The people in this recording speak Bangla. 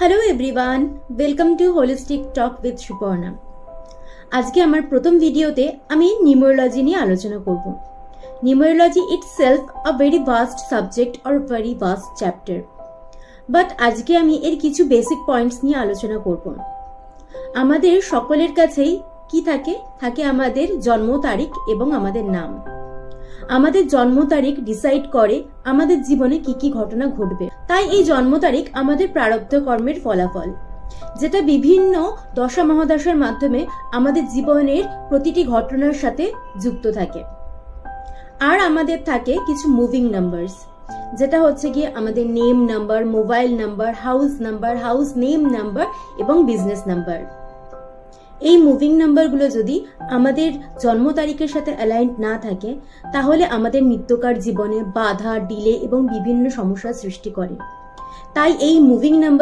Hello everyone, welcome to holistic talk with Suparna. আজকে আমার প্রথম ভিডিওতে আমি নিউমেরোলজি নিয়ে আলোচনা করব। Numerology itself a very vast subject or very vast chapter, but আজকে আমি এর কিছু বেসিক পয়েন্টস নিয়ে আলোচনা করব। আমাদের সকলের কাছেই কি থাকে আমাদের জন্ম তারিখ এবং আমাদের নাম। আমাদের জন্ম তারিখ ডিসাইড করে আমাদের জীবনে কি কি ঘটনা ঘটবে। তাই এই জন্ম তারিখ আমাদের প্রারব্ধ কর্মের ফলাফল, যেটা বিভিন্ন দশা মহাদশার মাধ্যমে আমাদের জীবনের প্রতিটি ঘটনার সাথে যুক্ত থাকে। আর আমাদের থাকে কিছু মুভিং নাম্বারস, যেটা হচ্ছে গিয়ে আমাদের name number, mobile number, house name number এবং বিজনেস নাম্বার। এই মুভিং নাম্বারগুলো যদি আমাদের জন্ম তারিখের সাথে অ্যালাইন্ড না থাকে, তাহলে আমাদের নিত্যকার জীবনে বাধা, ডিলে এবং বিভিন্ন সমস্যার সৃষ্টি করে। তাই এই মুভিং নাম্বার